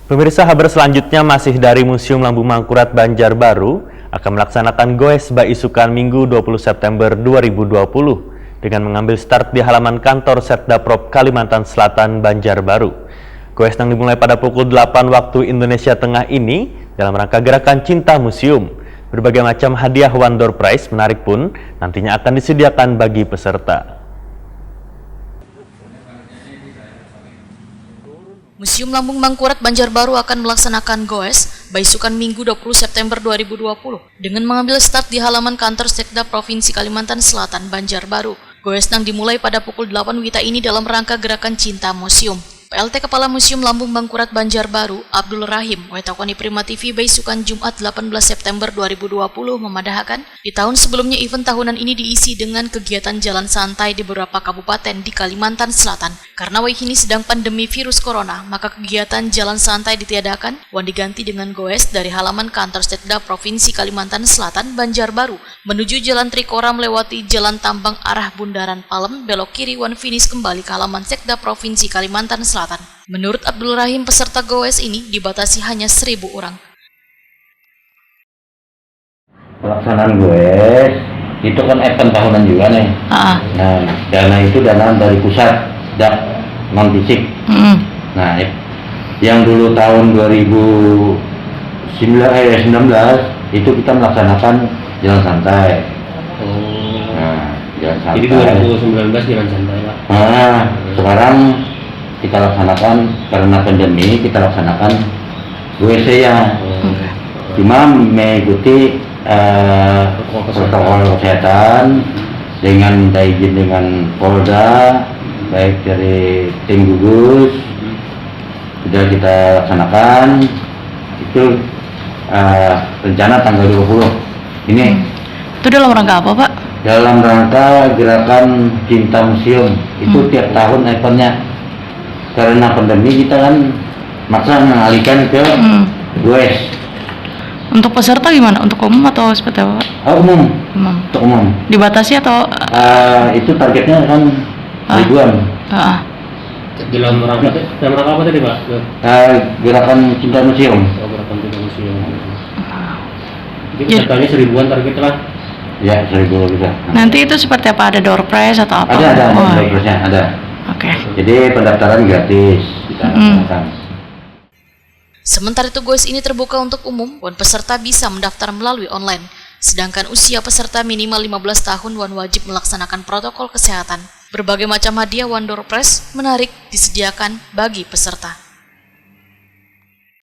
Pemirsa, kabar selanjutnya masih dari Museum Lambung Mangkurat Banjarbaru akan melaksanakan goes Baisukan Minggu 20 September 2020 dengan mengambil start di halaman kantor Setdaprov Kalimantan Selatan Banjarbaru. Goes yang dimulai pada pukul 8 waktu Indonesia Tengah ini dalam rangka gerakan Cinta Museum. Berbagai macam hadiah one door prize menarik pun nantinya akan disediakan bagi peserta. Museum Lambung Mangkurat Banjarbaru akan melaksanakan goes Baisukan Minggu 20 September 2020 dengan mengambil start di halaman kantor Sekda Provinsi Kalimantan Selatan Banjarbaru. Goes yang dimulai pada pukul 8 WITA ini dalam rangka gerakan Cinta Museum. PLT Kepala Museum Lambung Mangkurat Banjarbaru, Abdul Rahim, Wetakoni Prima TV Baisukan Jumat 18 September 2020 memadahkan, di tahun sebelumnya event tahunan ini diisi dengan kegiatan jalan santai di beberapa kabupaten di Kalimantan Selatan. Karena ini sedang pandemi virus corona, maka kegiatan jalan santai ditiadakan, wan diganti dengan goes dari halaman kantor Setda Provinsi Kalimantan Selatan Banjarbaru menuju Jalan Trikora melewati Jalan Tambang arah Bundaran Palem, belok kiri wan finish kembali ke halaman Sekda Provinsi Kalimantan Selatan. Menurut Abdul Rahim, peserta goes ini dibatasi hanya 1.000 orang. Pelaksanaan goes itu kan event tahunan juga nih. Nah, dana itu dana dari pusat, non fisik. Nah, yang dulu tahun 2019 itu kita melaksanakan jalan santai. Nah, jalan santai. Jadi 2019 jalan santai, Pak. Nah, sekarang kita laksanakan karena pandemi, kita laksanakan GoEC ya. Cuma mengikuti protokol kesehatan dengan minta izin dengan Polda, baik dari tim gugus sudah kita laksanakan. Itu rencana tanggal 20 ini. Itu dalam rangka apa, Pak? Dalam rangka gerakan Cinta Museum. Itu tiap tahun eventnya. Karena pandemi kita kan maksa mengalihkan ke goes. Untuk peserta gimana? Untuk umum atau seperti apa, Pak? Umum. Untuk umum. Dibatasi atau? Itu targetnya kan ribuan. Dalam rangka apa tadi, Pak? Gerakan Cinta Museum. Oh, gerakan Cinta Museum. Jadi pesertanya 1.000-an target lah. Ya, 1.000 bisa. Nanti itu seperti apa? Ada door prize atau apa? Ada door prize-nya, ada. Oke. Jadi pendaftaran gratis kita laksanakan. Sementara itu goes ini terbuka untuk umum, wan peserta bisa mendaftar melalui online. Sedangkan usia peserta minimal 15 tahun wan wajib melaksanakan protokol kesehatan. Berbagai macam hadiah one door prize menarik disediakan bagi peserta.